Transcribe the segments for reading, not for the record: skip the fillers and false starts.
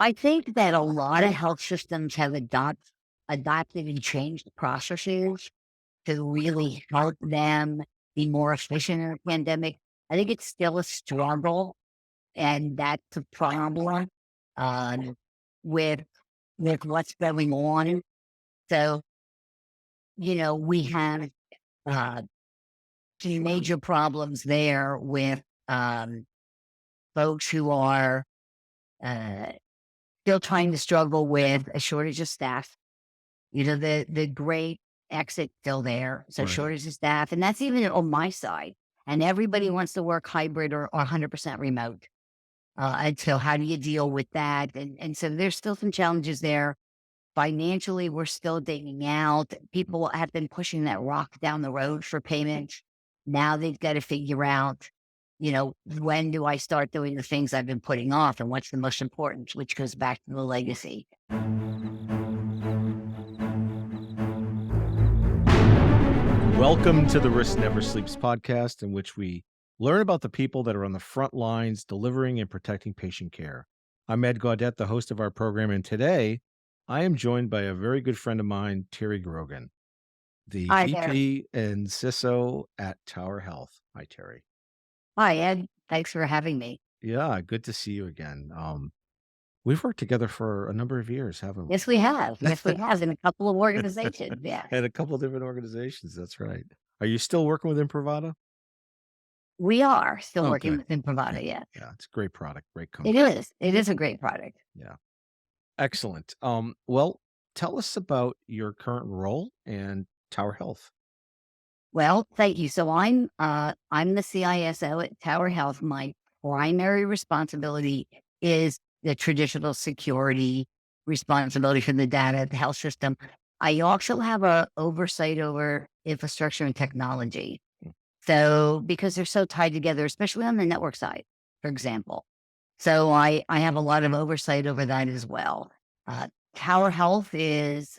I think that a lot of health systems have adopted and changed processes to really help them be more efficient in the pandemic. I think it's still a struggle, and that's a problem um, with what's going on. So, we have uh, some major problems there with um, folks who are uh, still trying to struggle with a shortage of staff. The great exit still there. So Right. shortage of staff. And that's even on my side. And everybody wants to work hybrid or 100% remote. And so how do you deal with that? And so there's still some challenges there. Financially, we're still digging out. People have been pushing that rock down the road for payments. Now they've got to figure out, when do I start doing the things I've been putting off and what's the most important, which goes back to the legacy. Welcome to the Risk Never Sleeps podcast, in which we learn about the people that are on the front lines delivering and protecting patient care. I'm Ed Gaudet, the host of our program, and today I am joined by a very good friend of mine, Terry Grogan, the Hi there. VP and CISO at Tower Health. Hi, Terry. Hi, Ed. Thanks for having me. Yeah, good to see you again. We've worked together for a number of years, haven't we? Yes, we have. Yes, we have in a couple of organizations. Yeah, At a couple of different organizations. That's right. Are you still working with Imprivata? we are still Oh, working good. with Imprivata. Yeah. Yeah, Yeah. It's a great product, great it company. is. It is a great product. Yeah. Excellent. Well, tell us about your current role and Tower Health. Well, thank you. So I'm the CISO at Tower Health. My primary responsibility is the traditional security responsibility for the data, the health system. I also have a oversight over infrastructure and technology. Mm. So because they're so tied together, especially on the network side, for example. So I have a lot of oversight over that as well. Uh, Tower Health is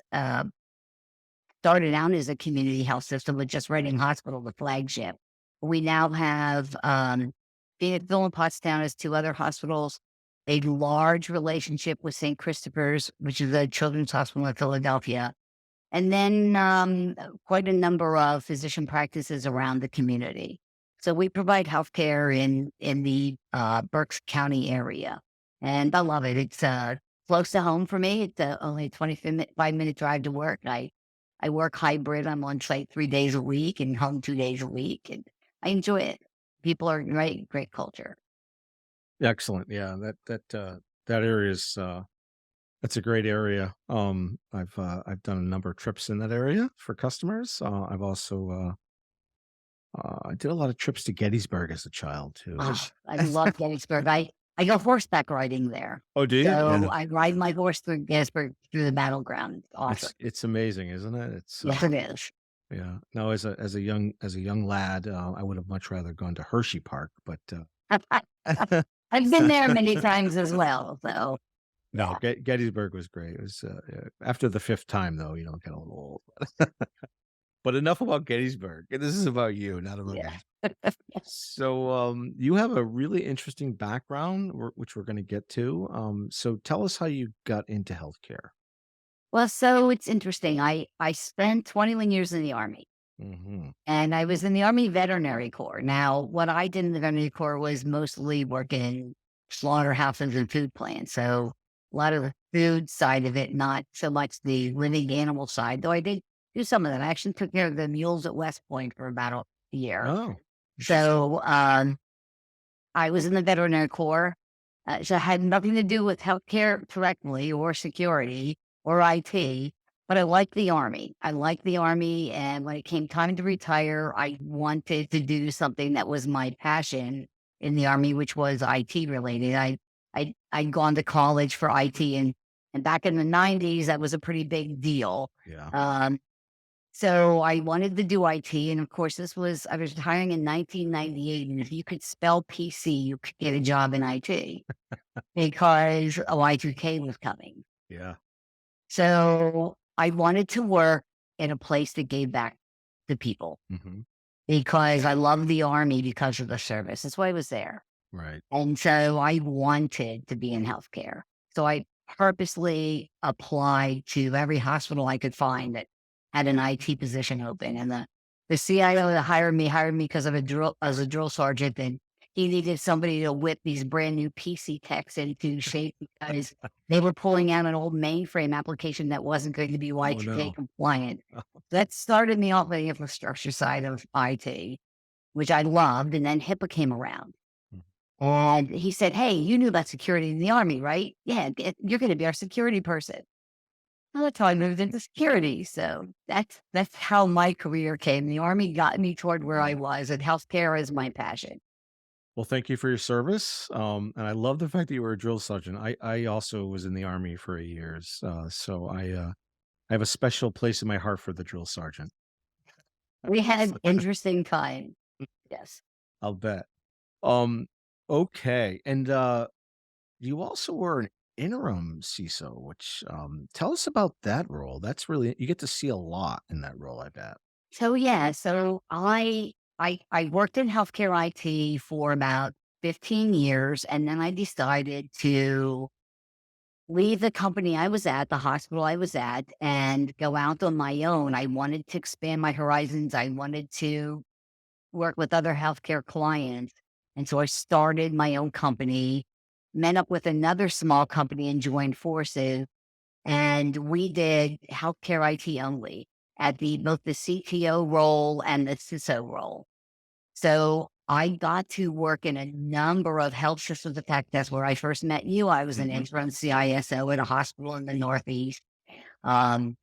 started out as a community health system with just Reading Hospital, the flagship. We now have Phoenixville and Pottstown as two other hospitals, a large relationship with St. Christopher's, which is a children's hospital in Philadelphia, and then quite a number of physician practices around the community. So we provide healthcare in the Berks County area, and I love it. It's close to home for me. It's only a 25-minute drive to work. I work hybrid. I'm on site 3 days a week and home 2 days a week, and I enjoy it. People are great, great culture. Excellent. Yeah, that area is that's a great area. I've done a number of trips in that area for customers. I've also I did a lot of trips to Gettysburg as a child too. Oh, I love Gettysburg. I go horseback riding there. Oh, do you? So Yeah. I ride my horse through Gettysburg through the battleground. It's awesome. It's amazing, isn't it? It's Yes, it is. yeah. No, as a young lad, I would have much rather gone to Hershey Park, but I've been there many times as well. So no, yeah, Gettysburg was great. It was yeah. After the fifth time, though, get a little old. But enough about Gettysburg. This is about you, not about yeah. Gettysburg. So, you have a really interesting background, which we're going to get to. So tell us how you got into healthcare. Well, so it's interesting. I spent 21 years in the Army. Hmm. And I was in the Army Veterinary Corps. Now, what I did in the Veterinary Corps was mostly work in slaughterhouses and food plants. So a lot of the food side of it, not so much the living animal side, though I did do some of that. I actually took care of the mules at West Point for about a year. Oh, interesting. So I was in the Veterinary Corps. So it had nothing to do with healthcare directly or security or IT, but I liked the Army. I liked the Army. And when it came time to retire, I wanted to do something that was my passion in the Army, which was IT related. I'd gone to college for IT, and back in the 90s, that was a pretty big deal. Yeah. Um, so I wanted to do IT, and of course, I was retiring in 1998, and if you could spell PC, you could get a job in IT because Y2K was coming. Yeah. So I wanted to work in a place that gave back to people Hmm. because I love the Army because of the service. That's why I was there. Right. And so I wanted to be in healthcare. So I purposely applied to every hospital I could find that had an IT position open. And the CIO that hired me because of a drill as a drill sergeant, and he needed somebody to whip these brand new PC techs into shape because they were pulling out an old mainframe application that wasn't going to be Oh Y2K no. compliant. That started me off on the infrastructure side of IT, which I loved. And then HIPAA came around. Mm. And he said, "Hey, you knew about security in the Army, right? Yeah, you're going to be our security person." Well, that's how I moved into security. So that's how my career came. The Army got me toward where I was, and healthcare is my passion. Well, thank you for your service. And I love the fact that you were a drill sergeant. I also was in the Army for 8 years. I have a special place in my heart for the drill sergeant. We had interesting time. Yes. I'll bet. Um, okay. And you also were an interim CISO, which tell us about that role. That's really you get to see a lot in that role, I bet. So yeah, so I worked in healthcare IT for about 15 years, and then I decided to leave the company I was at, the hospital I was at, and go out on my own. I wanted to expand my horizons. I wanted to work with other healthcare clients. And so I started my own company, met up with another small company and joined forces. And we did healthcare IT only at the both the CTO role and the CISO role. So I got to work in a number of health systems. In fact, that's where I first met you. I was an Mhm. interim CISO at a hospital in the Northeast. Um,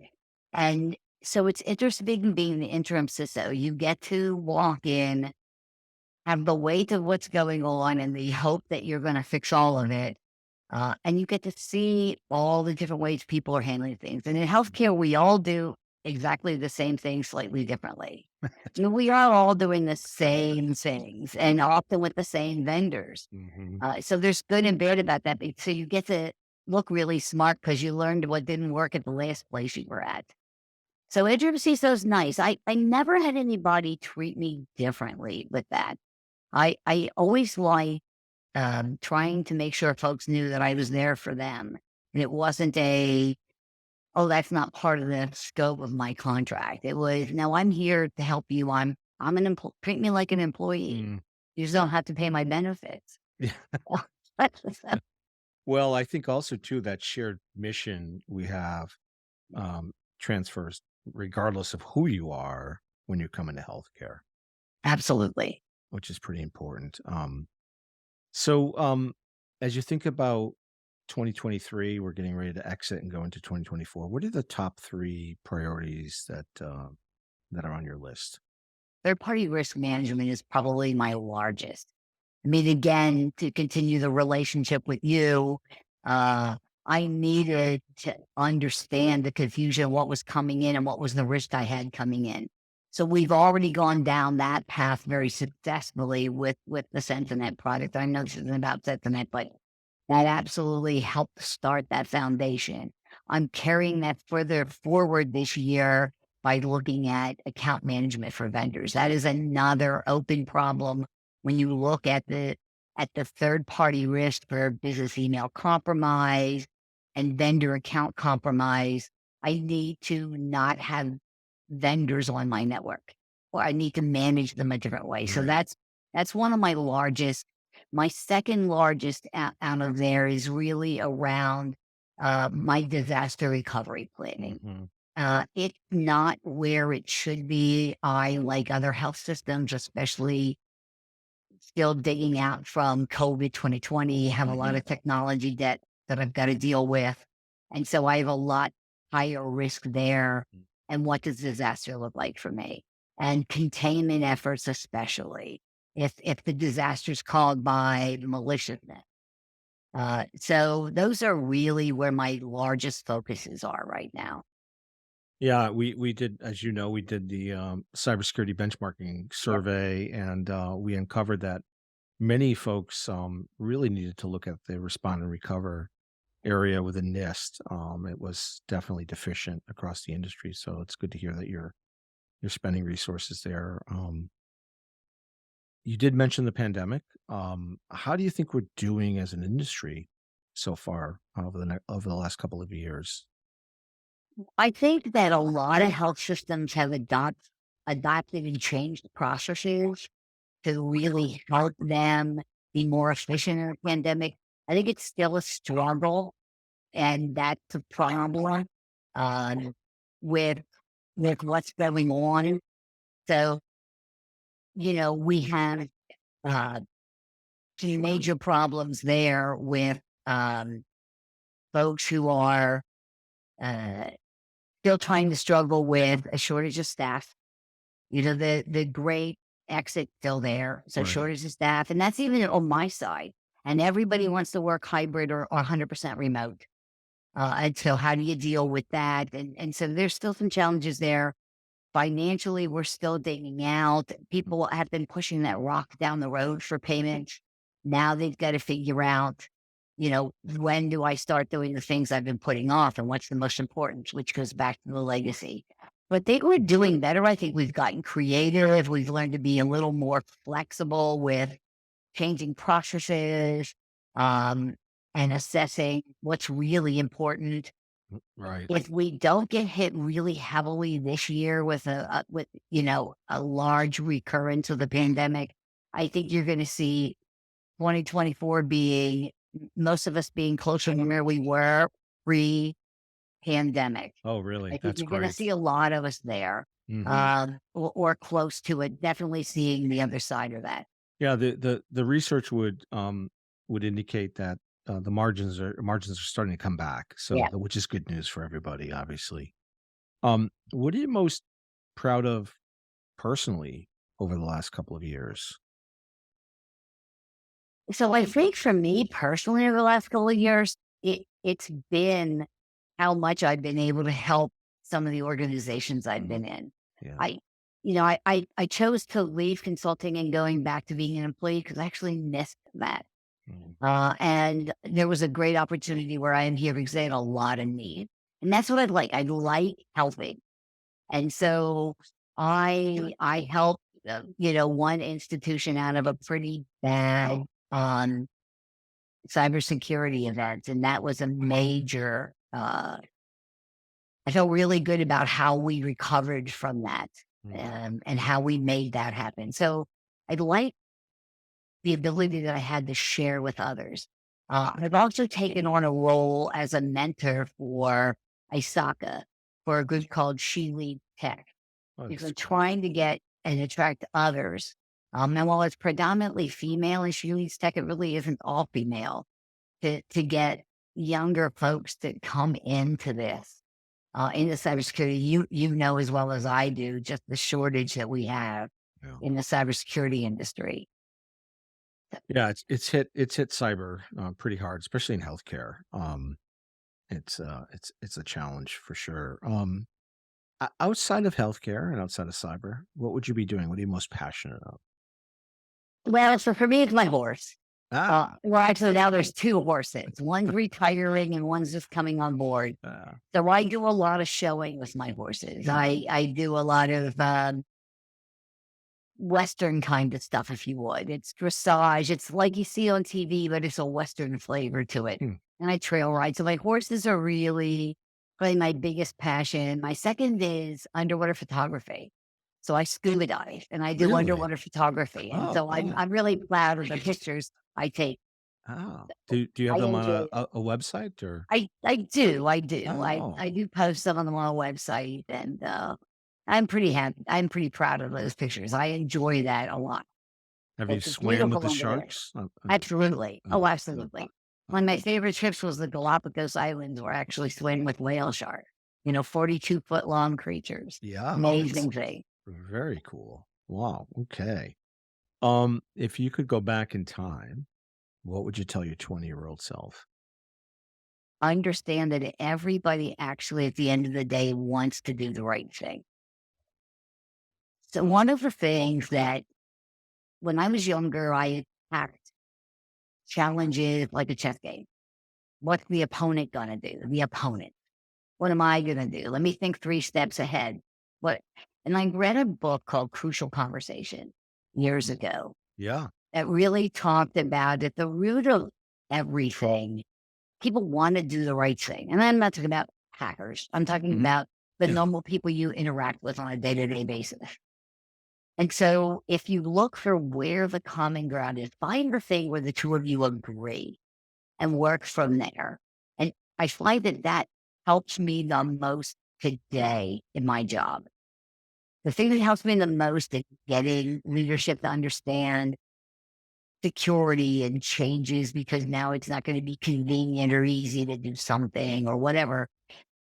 and so it's interesting being the interim CISO. You get to walk in, have the weight of what's going on, and the hope that you're going to fix all of it. And you get to see all the different ways people are handling things. And in healthcare, we all do exactly the same thing slightly differently. We are all doing the same things and often with the same vendors. Mhm. So there's good and bad about that. So you get to look really smart because you learned what didn't work at the last place you were at. So interim CISO is nice. I never had anybody treat me differently with that. I always like trying to make sure folks knew that I was there for them. And it wasn't oh, that's not part of the scope of my contract. It was, no, I'm here to help you. I'm an treat me like an employee. Mm. You just don't have to pay my benefits. Yeah. So, Well, I think also too that shared mission we have transfers regardless of who you are when you come into healthcare, absolutely. which is pretty important. So, as you think about 2023, we're getting ready to exit and go into 2024. What are the top three priorities that are on your list? Third party risk management is probably my largest. I mean, again, to continue the relationship with you, uh, I needed to understand the confusion, what was coming in and what was the risk I had coming in. So we've already gone down that path very successfully with the Censinet product. I know this isn't about Censinet, but that absolutely helped start that foundation. I'm carrying that further forward this year by looking at account management for vendors. That is another open problem when you look at the third party risk for business email compromise and vendor account compromise. I need to not have vendors on my network, or I need to manage them a different way. So Right. that's one of my largest. My second largest out of there is really around my disaster recovery planning. Mhm. It's not where it should be. I, like other health systems, especially still digging out from COVID 2020, have a lot of technology debt that I've got to deal with. And so I have a lot higher risk there. Mm. And what does disaster look like for me? And containment efforts, especially if the disaster is called by maliciousness. So those are really where my largest focuses are right now. Yeah, we did, as you know, we did the cybersecurity benchmarking Yep. survey, and we uncovered that many folks really needed to look at the respond and recover area within NIST. It was definitely deficient across the industry, so it's good to hear that you're spending resources there. You did mention the pandemic. How do you think we're doing as an industry so far over the last couple of years? I think that a lot of health systems have adopted and changed processes to really help them be more efficient in the pandemic. I think it's still a struggle, and that's a problem um, with what's going on. So, we have uh, some major problems there with um, folks who are uh, still trying to struggle with a shortage of staff. The great exit still there. So Right. shortage of staff. And that's even on my side. And everybody wants to work hybrid or 100% remote. And so how do you deal with that? And so there's still some challenges there. Financially, we're still digging out. People have been pushing that rock down the road for payments. Now they've got to figure out, when do I start doing the things I've been putting off and what's the most important, which goes back to the legacy. But they were doing better. I think we've gotten creative. We've learned to be a little more flexible with changing processes um, and assessing what's really important. Right. If we don't get hit really heavily this year with a large recurrence of the pandemic, I think you're going to see 2024 being most of us being closer to where we were pre-pandemic. Oh, really? I think That's you're going to great. see a lot of us there, Hmm. or close to it. Definitely seeing the other side of that. Yeah, the research would indicate that the margins are starting to come back, Yeah. which is good news for everybody, obviously. What are you most proud of personally over the last couple of years? So I think for me personally, over the last couple of years, it's been how much I've been able to help some of the organizations I've Mm, been in. yeah. I, I chose to leave consulting and going back to being an employee because I actually missed that. Mm, And there was a great opportunity where I am here because they had a lot of need, and that's what I'd like. I like helping, and so I helped one institution out of a pretty bad um cybersecurity event, and that was a major. I felt really good about how we recovered from that, mm, and how we made that happen. So I like the ability that I had to share with others. I've also taken on a role as a mentor for ISACA for a group called SheLeadsTech oh, because that's I'm cool. trying to get and attract others. And while it's predominantly female in SheLeadsTech, it really isn't all female to get younger folks to come into this, into cybersecurity. You know as well as I do just the shortage that we have Yeah. in the cybersecurity industry. Yeah, it's hit cyber pretty hard, especially in healthcare. It's a challenge for sure. Outside of healthcare and outside of cyber, what would you be doing? What are you most passionate of? Well, so for me, it's my horse. Ah, Well, actually, now there's two horses. One's retiring and one's just coming on board. uh, So I do a lot of showing with my horses. I do a lot of Western kind of stuff, if you would. It's dressage. It's like you see on TV, but it's a Western flavor to it. hmm, And I trail ride. So my horses are really probably my biggest passion. My second is underwater photography. So I scuba dive and I do really? underwater photography. And Oh, so I'm wow. I'm really proud of the pictures I take. Oh, do you I have them on enjoy it. a website or? I do. I do. Oh, I do post some of them on a website, and I'm pretty happy. I'm pretty proud of those pictures. I enjoy that a lot. have you It's swam with beautiful the under there. sharks? Absolutely. Oh, Yeah. absolutely. One of my favorite trips was the Galapagos Islands, where I actually swam with whale shark. 42-foot long creatures. Yeah, that's Amazing thing. very cool. Wow. Okay. If you could go back in time, what would you tell your 20-year-old self? Understand that everybody actually, at the end of the day, wants to do the right thing. So one of the things that when I was younger, I attacked challenges like a chess game. What's the opponent gonna do? The opponent. What am I gonna do? Let me think 3 steps ahead. What and I read a book called Crucial Conversation years ago Yeah. that really talked about at the root of everything people want to do the right thing. And I'm not talking about hackers. I'm talking about the Yeah. normal people you interact with on a day-to-day basis. And so if you look for where the common ground is, find the thing where the two of you agree and work from there. And I find that that helps me the most today in my job. The thing that helps me the most is getting leadership to understand security and changes, because now it's not going to be convenient or easy to do something or whatever.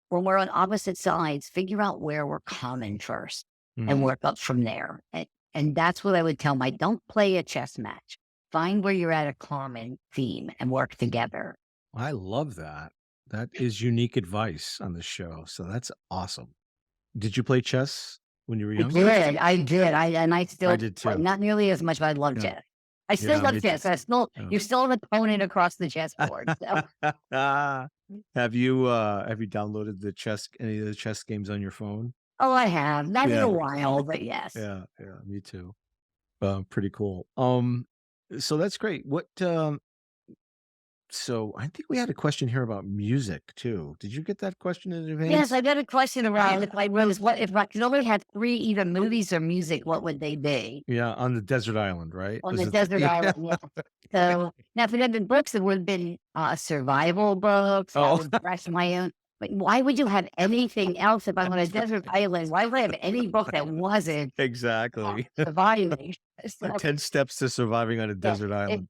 When we're on opposite sides, figure out where we're common first and work up from there. And that's what I would tell my, don't play a chess match. Find where you're at a common theme and work together. I love that. That is unique advice on the show. So that's awesome. Did you play chess when you were I younger? did. And I I still did play, too. not nearly as much, but I love Yeah. chess. I still Yeah, love me too. chess. Yeah. You're still an opponent across the chessboard. So. Have you downloaded any of the chess games on your phone? Oh, I have. Not in Yeah. a while, but yes. Yeah, me too. Pretty cool. So that's great. So I think we had a question here about music too. Did you get that question in advance? Yes, I got a question around if I could only have three either movies or music, what would they be? Yeah, on the desert island, right? On Was the it desert yeah. island, yeah. So now if it had been books, it would have been survival books. I Oh, would brush my own. But why would you have anything else if I'm on a desert island? Why would I have any book that wasn't exactly. surviving? So, 10 steps to surviving on a yeah, desert island.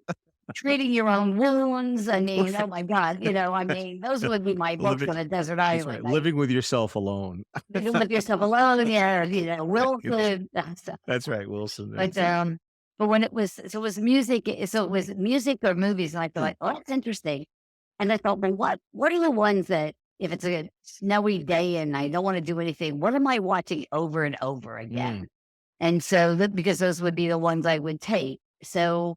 treating your own wounds. I mean, oh my God, those would be my books Living on a desert That's right. island. Living with yourself alone. You with yourself alone, yeah, Wilson. That's right, Wilson. But when it was music, so it was music or movies, and I thought, oh, that's interesting. And I thought, well, what are the ones that if it's a snowy day and I don't want to do anything, what am I watching over and over again? And so because those would be the ones I would take. So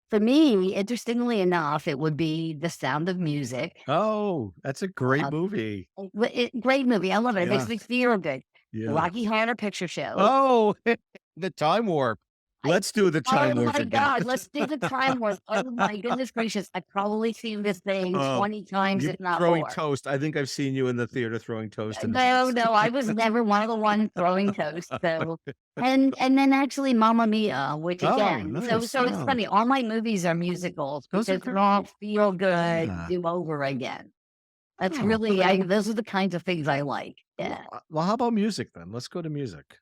for me, interestingly enough, it would be The Sound of Music. Oh, that's a great movie. Great movie. I love it. It makes Yeah. me feel good. Yeah. Rocky Horror Picture Show. Oh, the time warp. Let's do the time Oh warp my again. God, let's do the time warp. Oh my goodness gracious. I've probably seen this thing 20 times, You if not throwing more. toast. I think I've seen you in the theater throwing toast. No, I was never one of the ones throwing toast. So, and then actually Mamma Mia, which again, nice. so it's funny. All my movies are musicals Those are because they're all feel good, Yeah. do over again. That's Oh. really, those are the kinds of things I like. Yeah. Well, how about music then? Let's go to music.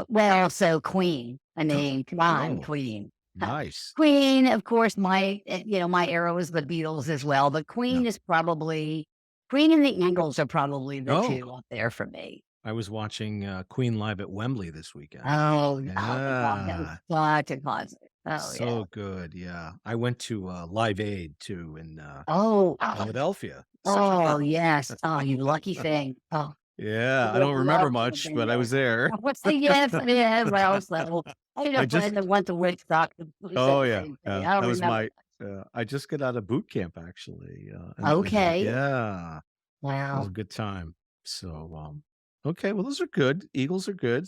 Well, so Queen. I mean, come on, Oh. Queen. Nice. Queen, of course, my era was the Beatles as well, but Queen Yeah. is probably Queen and the Eagles are probably the Oh. two up there for me. I was watching Queen live at Wembley this weekend. Oh, that was Yeah. such a concert. Oh, So yeah. good. Yeah. I went to Live Aid too in Oh, Philadelphia. oh, yes. Oh, you lucky thing. Oh, Yeah. I I don't remember love much, being but I there. was there. What's the yes? Yeah, well, so I had I a just- friend that went to Woodstock. Who said Oh, the yeah. same thing. Yeah. I That don't was remember. I just got out of boot camp actually. Okay. Yeah. It was Wow. a good time. So, okay. Well, those are good. Eagles are good.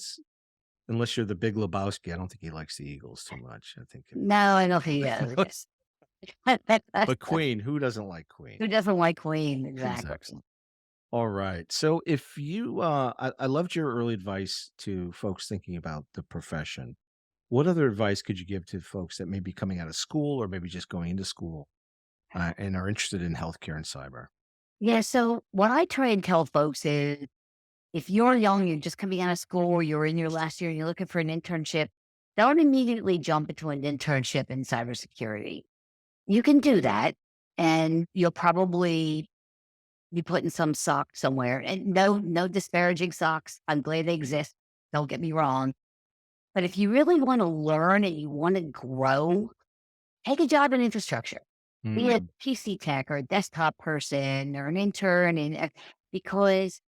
Unless you're the Big Lebowski. I don't think he likes the Eagles too much. I think. No, I don't think he does. But Queen, who doesn't like Queen? Who doesn't like Queen? Exactly. Excellent. All right. So if you, I loved your early advice to folks thinking about the profession. What other advice could you give to folks that may be coming out of school or maybe just going into school and are interested in healthcare and cyber? Yeah. So what I try and tell folks is if you're young, you're just coming out of school, or you're in your last year and you're looking for an internship, don't immediately jump into an internship in cybersecurity. You can do that and you'll probably be put in some sock somewhere. And no disparaging socks. I'm glad they exist. Don't get me wrong. But if you really want to learn and you want to grow, take a job in infrastructure. Be a PC tech or a desktop person or an intern, because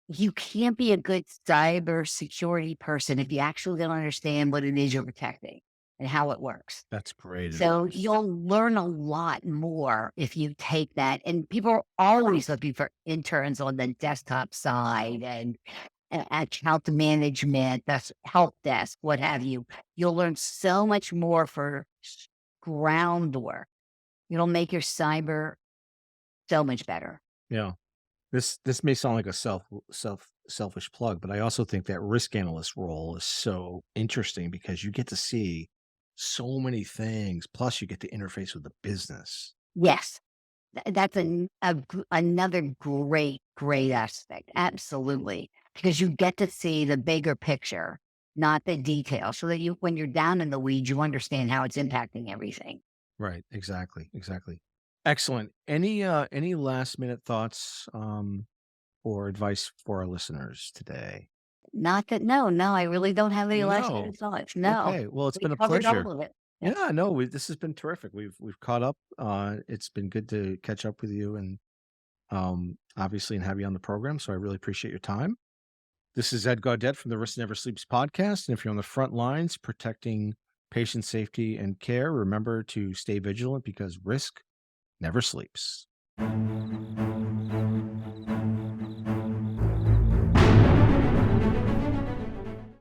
you can't be a good cybersecurity person if you actually don't understand what it is you're protecting and how it works. That's great. So you'll learn a lot more if you take that. And people are always looking for interns on the desktop side and account management, that's help desk, what have you. You'll learn so much more for groundwork. It'll make your cyber so much better. Yeah. This may sound like a selfish plug, but I also think that risk analyst role is so interesting because you get to see so many things. Plus, you get to interface with the business. Yes. That's another great aspect. Absolutely. Because you get to see the bigger picture, not the details, so that when you're down in the weeds, you understand how it's impacting everything. Right. Exactly. Exactly. Excellent. Any last minute thoughts or advice for our listeners today? Not that, no, I really don't have any last No. minute thoughts. No, Okay. Well, it's we been a covered all pleasure. of it. Yep. Yeah, no, this has been terrific. We've caught up. It's been good to catch up with you and obviously and have you on the program. So I really appreciate your time. This is Ed Gaudet from the Risk Never Sleeps podcast. And if you're on the front lines protecting patient safety and care, remember to stay vigilant because risk never sleeps.